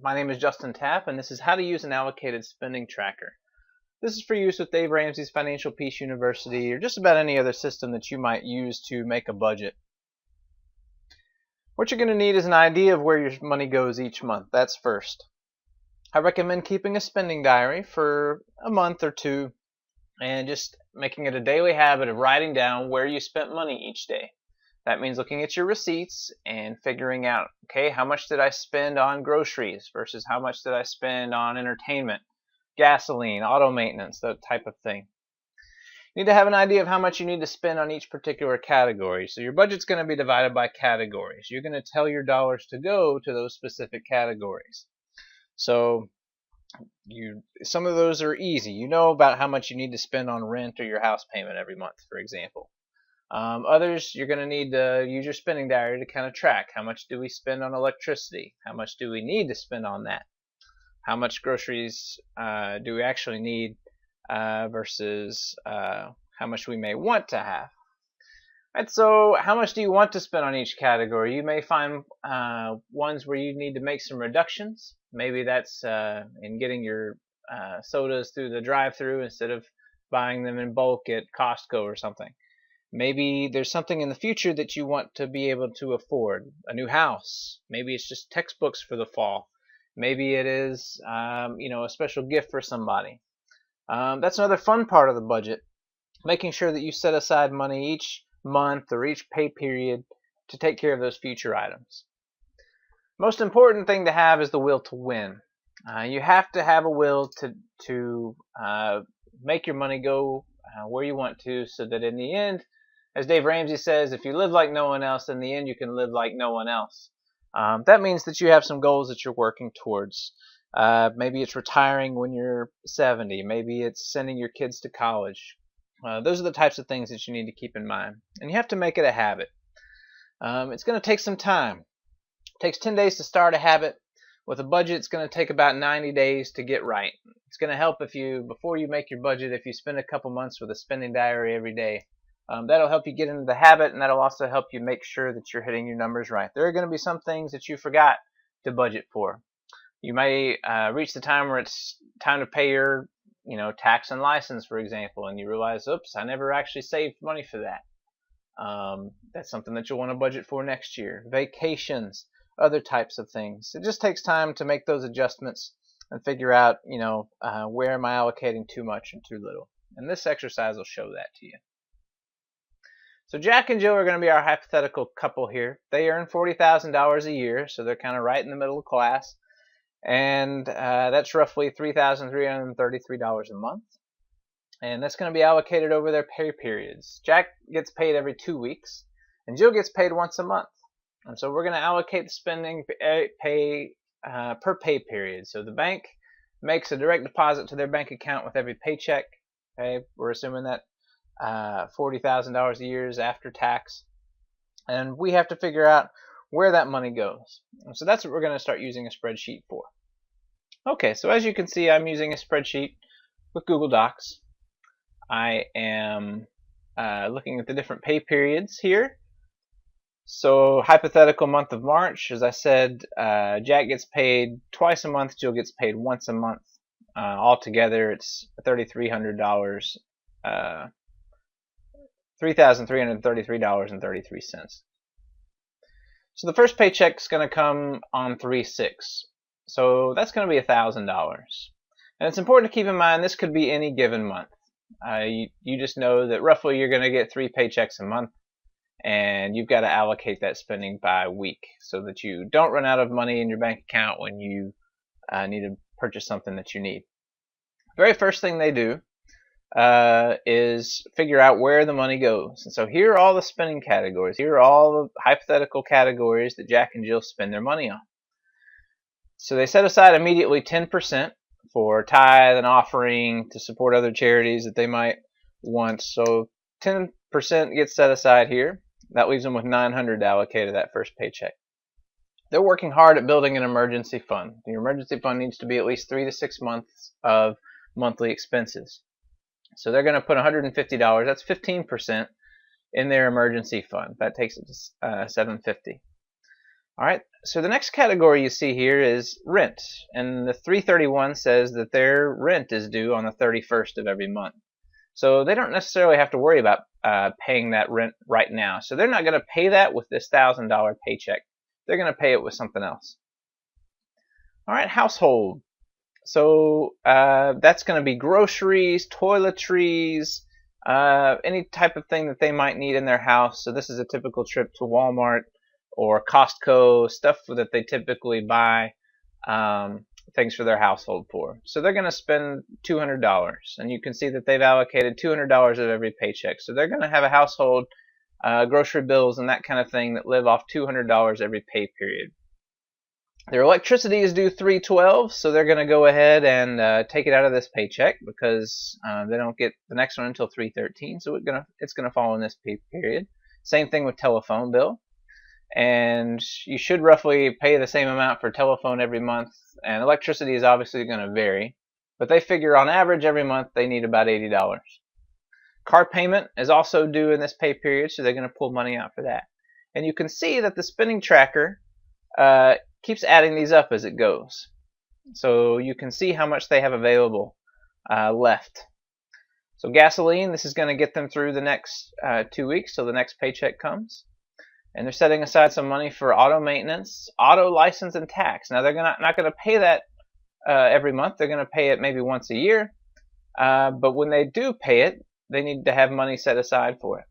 My name is Justin Tapp, and this is how to use an allocated spending tracker. This is for use with Dave Ramsey's Financial Peace University or just about any other system that you might use to make a budget. What you're going to need is an idea of where your money goes each month. That's first. I recommend keeping a spending diary for a month or two and just making it a daily habit of writing down where you spent money each day. That means looking at your receipts and figuring out, okay, how much did I spend on groceries versus how much did I spend on entertainment, gasoline, auto maintenance, that type of thing. You need to have an idea of how much you need to spend on each particular category. So your budget's going to be divided by categories. You're going to tell your dollars to go to those specific categories. So some of those are easy. You know about how much you need to spend on rent or your house payment every month, for example. Others, you're going to need to use your spending diary to kind of track how much do we spend on electricity, how much do we need to spend on that, how much groceries do we actually need versus how much we may want to have. And so how much do you want to spend on each category? You may find ones where you need to make some reductions. Maybe that's in getting your sodas through the drive-thru instead of buying them in bulk at Costco or something. Maybe there's something in the future that you want to be able to afford, a new house. Maybe it's just textbooks for the fall. Maybe it is, a special gift for somebody. That's another fun part of the budget, making sure that you set aside money each month or each pay period to take care of those future items. Most important thing to have is the will to win. You have to have a will to make your money go where you want to, so that in the end, as Dave Ramsey says, if you live like no one else, in the end you can live like no one else. That means that you have some goals that you're working towards. Maybe it's retiring when you're 70. Maybe it's sending your kids to college. Those are the types of things that you need to keep in mind. And you have to make it a habit. It's going to take some time. It takes 10 days to start a habit. With a budget, it's going to take about 90 days to get right. It's going to help if before you make your budget, if you spend a couple months with a spending diary every day. That'll help you get into the habit, and that'll also help you make sure that you're hitting your numbers right. There are going to be some things that you forgot to budget for. You may reach the time where it's time to pay your tax and license, for example, and you realize, oops, I never actually saved money for that. That's something that you'll want to budget for next year. Vacations, other types of things. It just takes time to make those adjustments and figure out, where am I allocating too much and too little. And this exercise will show that to you. So Jack and Jill are going to be our hypothetical couple here. They earn $40,000 a year, so they're kind of right in the middle of class. And that's roughly $3,333 a month. And that's going to be allocated over their pay periods. Jack gets paid every 2 weeks, and Jill gets paid once a month. And so we're going to allocate the spending per pay period. So the bank makes a direct deposit to their bank account with every paycheck. Okay, we're assuming that $40,000 a year is after tax, and we have to figure out where that money goes. And so that's what we're going to start using a spreadsheet for. Okay, so as you can see, I'm using a spreadsheet with Google Docs. I am looking at the different pay periods here. So hypothetical month of March, as I said, Jack gets paid twice a month, Jill gets paid once a month. Altogether, it's $3,333.33. So the first paycheck is going to come on 3/6. So that's going to be $1,000. And it's important to keep in mind this could be any given month. You just know that roughly you're going to get 3 paychecks a month, and you've got to allocate that spending by week so that you don't run out of money in your bank account when you need to purchase something that you need. The very first thing they do is figure out where the money goes. And so here are all the spending categories. Here are all the hypothetical categories that Jack and Jill spend their money on. So they set aside immediately 10% for tithe and offering to support other charities that they might want. So 10% gets set aside here. That leaves them with $900 allocated that first paycheck. They're working hard at building an emergency fund. The emergency fund needs to be at least 3 to 6 months of monthly expenses. So they're going to put $150, that's 15%, in their emergency fund. That takes it to $750. All right, so the next category you see here is rent, and the 331 says that their rent is due on the 31st of every month. So they don't necessarily have to worry about paying that rent right now. So they're not going to pay that with this $1,000 paycheck. They're going to pay it with something else. All right, household. So that's going to be groceries, toiletries, any type of thing that they might need in their house. So this is a typical trip to Walmart or Costco, stuff that they typically buy things for their household for. So they're going to spend $200, and you can see that they've allocated $200 of every paycheck. So they're going to have a household, grocery bills and that kind of thing that live off $200 every pay period. Their electricity is due 3/12, so they're going to go ahead and take it out of this paycheck because they don't get the next one until 3/13, so it's gonna fall in this pay period. Same thing with telephone bill, and you should roughly pay the same amount for telephone every month, and electricity is obviously going to vary, but they figure on average every month they need about $80. Car payment is also due in this pay period, so they're going to pull money out for that. And you can see that the spending tracker keeps adding these up as it goes. So you can see how much they have available left. So gasoline, this is going to get them through the next 2 weeks till the next paycheck comes. And they're setting aside some money for auto maintenance, auto license, and tax. Now they're not going to pay that every month. They're going to pay it maybe once a year. But when they do pay it, they need to have money set aside for it.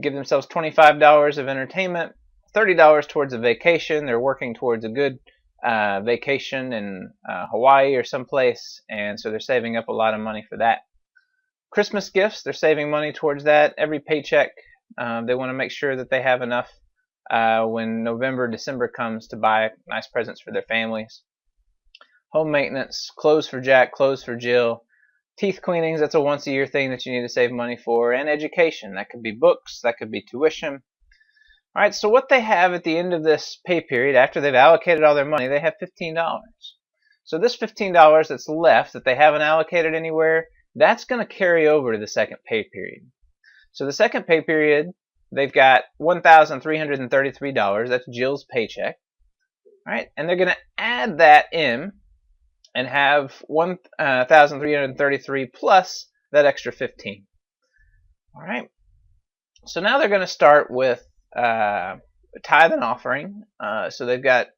Give themselves $25 of entertainment, $30 towards a vacation. They're working towards a good vacation in Hawaii or someplace, and so they're saving up a lot of money for that. Christmas gifts, they're saving money towards that. Every paycheck, they want to make sure that they have enough when November, December comes to buy nice presents for their families. Home maintenance, clothes for Jack, clothes for Jill. Teeth cleanings, that's a once a year thing that you need to save money for. And education, that could be books, that could be tuition. All right, so what they have at the end of this pay period, after they've allocated all their money, they have $15. So this $15 that's left that they haven't allocated anywhere, that's going to carry over to the second pay period. So the second pay period, they've got $1,333. That's Jill's paycheck. All right, and they're going to add that in and have $1,333 plus that extra 15. All right, so now they're going to start with tithe and offering. So they've got,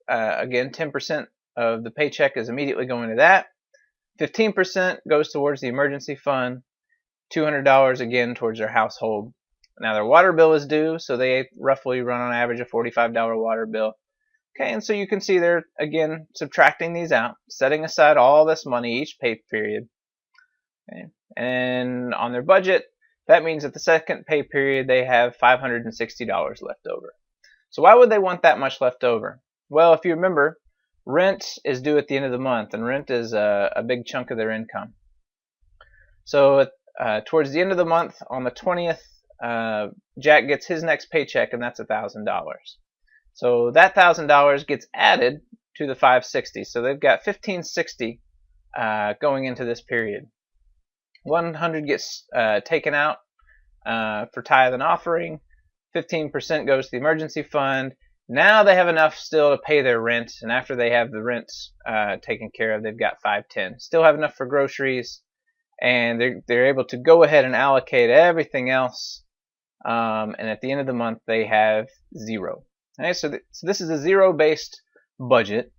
again, 10% of the paycheck is immediately going to that. 15% goes towards the emergency fund. $200 again towards their household. Now their water bill is due, so they roughly run on average a $45 water bill. Okay, and so you can see they're, again, subtracting these out, setting aside all this money each pay period. Okay. And on their budget, that means at the second pay period they have $560 left over. So why would they want that much left over? Well, if you remember, rent is due at the end of the month, and rent is a big chunk of their income. So towards the end of the month, on the 20th, Jack gets his next paycheck, and that's $1,000. So that $1,000 gets added to the $560. So they've got $1,560 going into this period. $100 gets taken out for tithe and offering. 15% goes to the emergency fund. Now they have enough still to pay their rent, and after they have the rent taken care of, they've got $510. Still have enough for groceries, and they're able to go ahead and allocate everything else. And at the end of the month, they have zero. Okay, so this is a zero-based budget.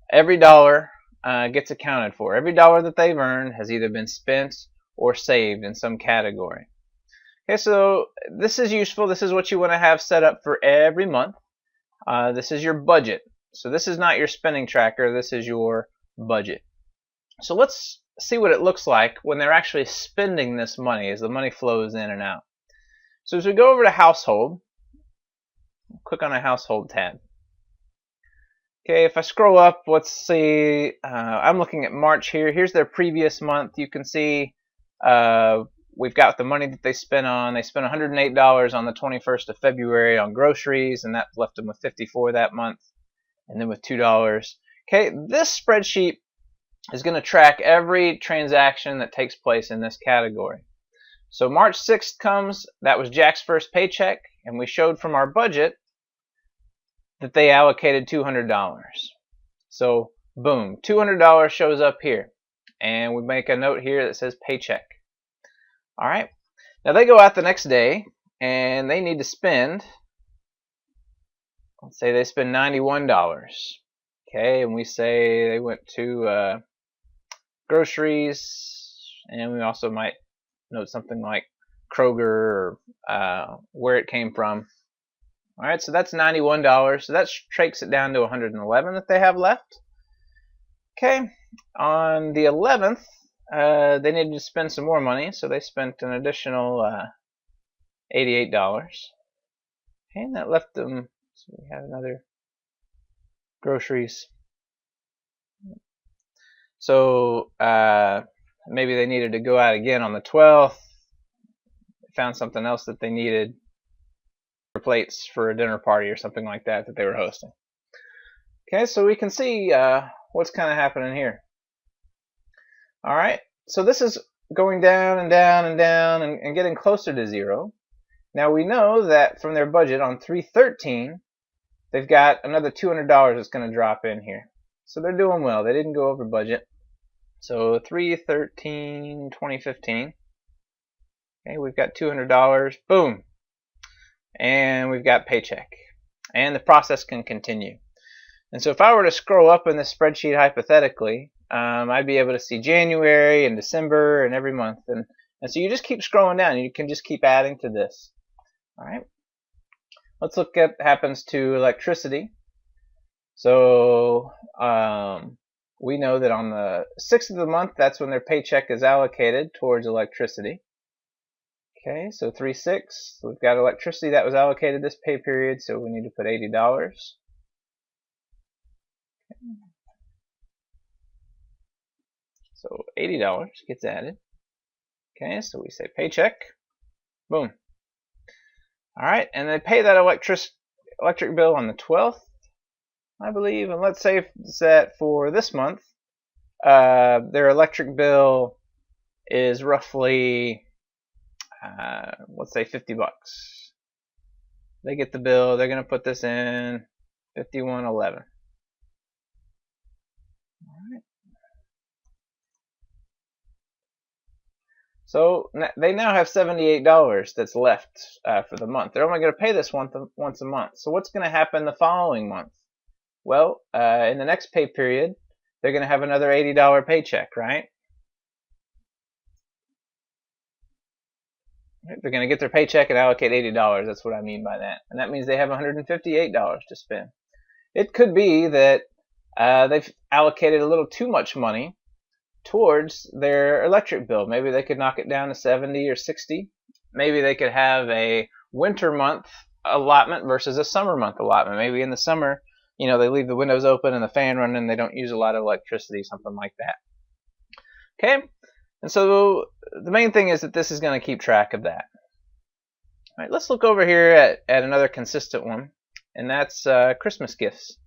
Every dollar gets accounted for. Every dollar that they've earned has either been spent or saved in some category. Okay, so this is useful. This is what you want to have set up for every month. This is your budget. So this is not your spending tracker. This is your budget. So let's see what it looks like when they're actually spending this money as the money flows in and out. So as we go over to household, click on a household tab. Okay, if I scroll up, let's see, I'm looking at March here. Here's their previous month. You can see we've got the money that they spent on. They spent $108 on the 21st of February on groceries, and that left them with $54 that month, and then with $2. Okay, this spreadsheet is going to track every transaction that takes place in this category. So March 6th comes, that was Jack's first paycheck, and we showed from our budget that they allocated $200. So boom, $200 shows up here. And we make a note here that says paycheck. All right. Now they go out the next day and they need to spend, let's say they spend $91. Okay, and we say they went to groceries, and we also might note something like Kroger or where it came from. All right, so that's $91. So that takes it down to $111 that they have left. Okay, on the 11th, they needed to spend some more money, so they spent an additional $88. Okay, and that left them, so we have another groceries. So maybe they needed to go out again on the 12th, found something else that they needed, for plates for a dinner party or something like that that they were hosting. Okay, so we can see what's kind of happening here. All right, so this is going down and down and down and getting closer to zero. Now we know that from their budget on 3/13, they've got another $200 that's going to drop in here. So they're doing well. They didn't go over budget. So 3/13/2015. Okay, we've got $200. Boom. And we've got paycheck. And the process can continue. And so if I were to scroll up in this spreadsheet hypothetically, I'd be able to see January and December and every month. And so you just keep scrolling down. You can just keep adding to this. All right. Let's look at what happens to electricity. So we know that on the 6th of the month, that's when their paycheck is allocated towards electricity. Okay, so 3/6. We've got electricity that was allocated this pay period, so we need to put $80. Okay. So $80 gets added. Okay, so we say paycheck. Boom. All right, and they pay that electric bill on the 12th, I believe. And let's say that for this month, their electric bill is roughly, let's say $50. They get the bill. They're going to put this in $51.11. All right. So they now have $78 that's left for the month. They're only going to pay this once a month. So what's going to happen the following month? Well, in the next pay period, they're going to have another $80 paycheck, right? They're going to get their paycheck and allocate $80. That's what I mean by that. And that means they have $158 to spend. It could be that they've allocated a little too much money towards their electric bill. Maybe they could knock it down to 70 or 60. Maybe they could have a winter month allotment versus a summer month allotment. Maybe in the summer, you know, they leave the windows open and the fan running and they don't use a lot of electricity, something like that. Okay, and so the main thing is that this is going to keep track of that. All right, let's look over here at another consistent one, and that's Christmas gifts.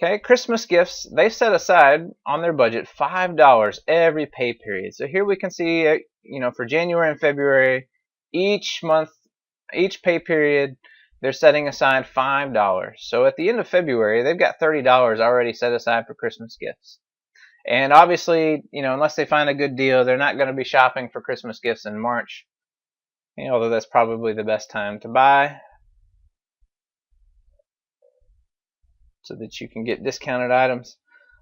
Okay, Christmas gifts, they set aside on their budget $5 every pay period. So here we can see, you know, for January and February, each month, each pay period, they're setting aside $5. So at the end of February, they've got $30 already set aside for Christmas gifts. And obviously, you know, unless they find a good deal, they're not going to be shopping for Christmas gifts in March, you know, although that's probably the best time to buy, so that you can get discounted items.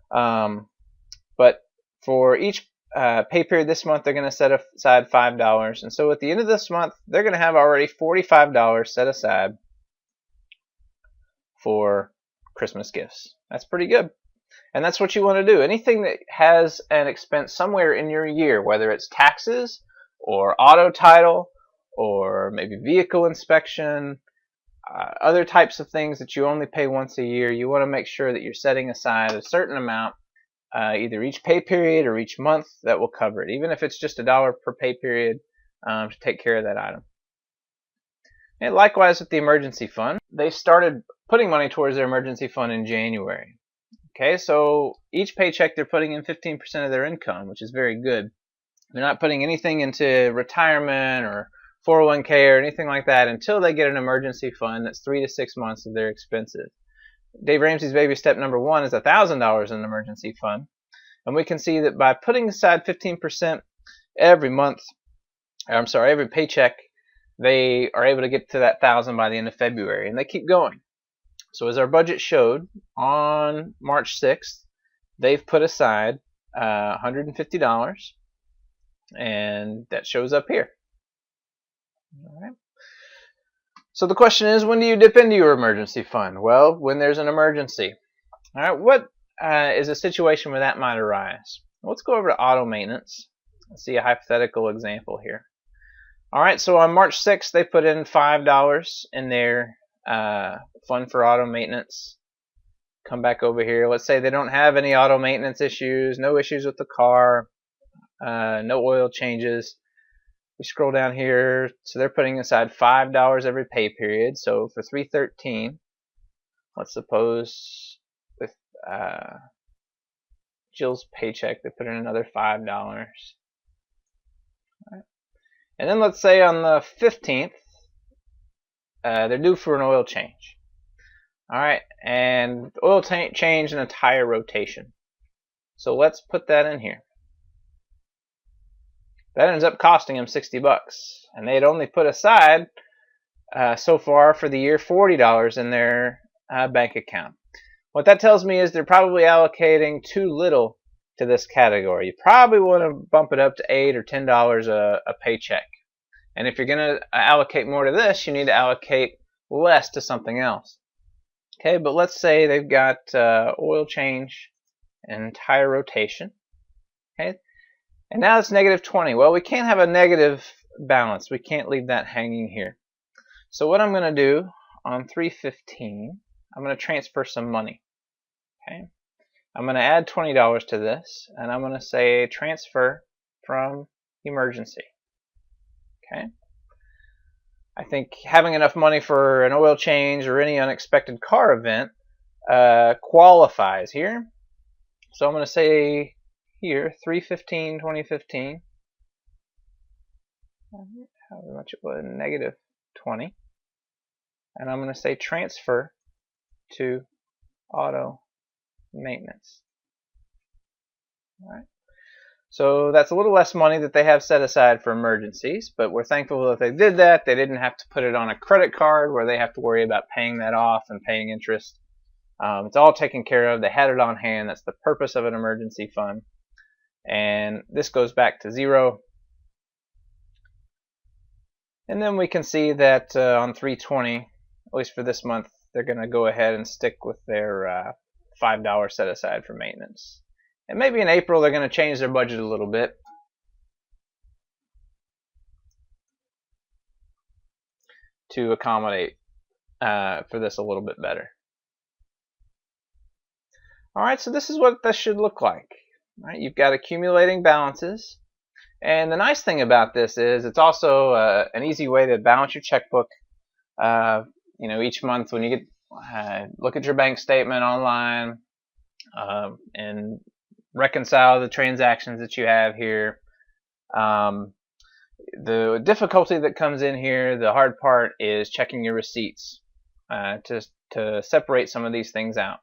But for each pay period this month, they're going to set aside $5. And so at the end of this month, they're going to have already $45 set aside for Christmas gifts. That's pretty good. And that's what you want to do. Anything that has an expense somewhere in your year, whether it's taxes or auto title or maybe vehicle inspection, other types of things that you only pay once a year, you want to make sure that you're setting aside a certain amount, either each pay period or each month, that will cover it, even if it's just $1 per pay period, to take care of that item. And likewise with the emergency fund, they started putting money towards their emergency fund in January. Okay, so each paycheck they're putting in 15% of their income, which is very good. They're not putting anything into retirement or 401k or anything like that until they get an emergency fund that's 3 to 6 months of their expenses. Dave Ramsey's baby step number 1 is $1,000 in an emergency fund. And we can see that by putting aside 15% every month, every paycheck, they are able to get to that 1,000 by the end of February, and they keep going. So as our budget showed on March 6th, they've put aside $150, and that shows up here. All right. So the question is, when do you dip into your emergency fund? Well, when there's an emergency. All right. What is a situation where that might arise? Let's go over to auto maintenance. Let's see a hypothetical example here. All right. So on March 6th, they put in $5 in their fund for auto maintenance. Come back over here. Let's say they don't have any auto maintenance issues, no issues with the car, no oil changes. We scroll down here, so they're putting aside $5 every pay period. So for 3/13, let's suppose with Jill's paycheck, they put in another $5. Right. And then let's say on the 15th, they're due for an oil change. All right, and oil change and a tire rotation. So let's put that in here. That ends up costing them $60, and they'd only put aside so far for the year $40 in their bank account. What that tells me is they're probably allocating too little to this category. You probably want to bump it up to $8 or $10 a paycheck. And if you're going to allocate more to this, you need to allocate less to something else. Okay, but let's say they've got oil change and tire rotation. Okay. And now it's -20. Well, we can't have a negative balance. We can't leave that hanging here. So what I'm going to do on 3/15, I'm going to transfer some money. Okay, I'm going to add $20 to this, and I'm going to say transfer from emergency. Okay, I think having enough money for an oil change or any unexpected car event qualifies here. So I'm going to say here 3/15/2015, how much it was, -20, and I'm going to say transfer to auto maintenance. All right. So that's a little less money that they have set aside for emergencies, but we're thankful that they did that. They didn't have to put it on a credit card where they have to worry about paying that off and paying interest. It's all taken care of. They had it on hand. That's the purpose of an emergency fund. And this goes back to 0. And then we can see that on 3/20, at least for this month, they're going to go ahead and stick with their $5 set aside for maintenance. And maybe in April they're going to change their budget a little bit to accommodate for this a little bit better. Alright, so this is what this should look like. Right, you've got accumulating balances, and the nice thing about this is it's also an easy way to balance your checkbook. Each month when you get look at your bank statement online and reconcile the transactions that you have here. The difficulty that comes in here, the hard part, is checking your receipts to separate some of these things out.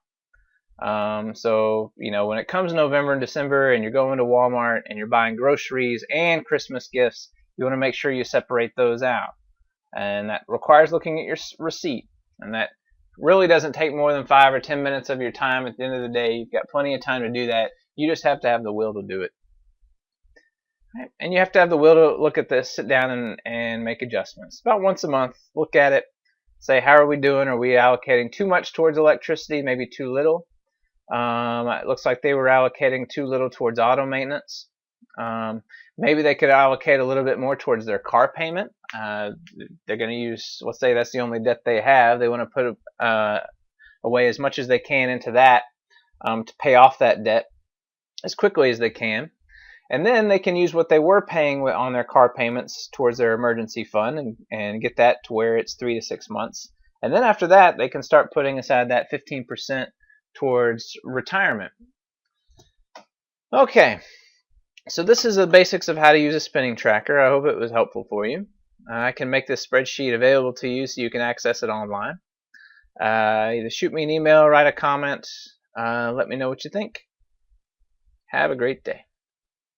So when it comes November and December and you're going to Walmart and you're buying groceries and Christmas gifts, you want to make sure you separate those out, and that requires looking at your receipt, and that really doesn't take more than 5 or 10 minutes of your time. At the end of the day, you've got plenty of time to do that. You just have to have the will to do it. Right? And you have to have the will to look at this, sit down and make adjustments. About once a month, look at it, say, how are we doing? Are we allocating too much towards electricity, maybe too little? It looks like they were allocating too little towards auto maintenance. Maybe they could allocate a little bit more towards their car payment. They're going to use, let's say that's the only debt they have. They want to put away as much as they can into that to pay off that debt as quickly as they can. And then they can use what they were paying on their car payments towards their emergency fund and get that to where it's 3 to 6 months. And then after that, they can start putting aside that 15% towards retirement. Okay, so this is the basics of how to use a spending tracker. I hope it was helpful for you. I can make this spreadsheet available to you so you can access it online. Either shoot me an email, write a comment, let me know what you think. Have a great day.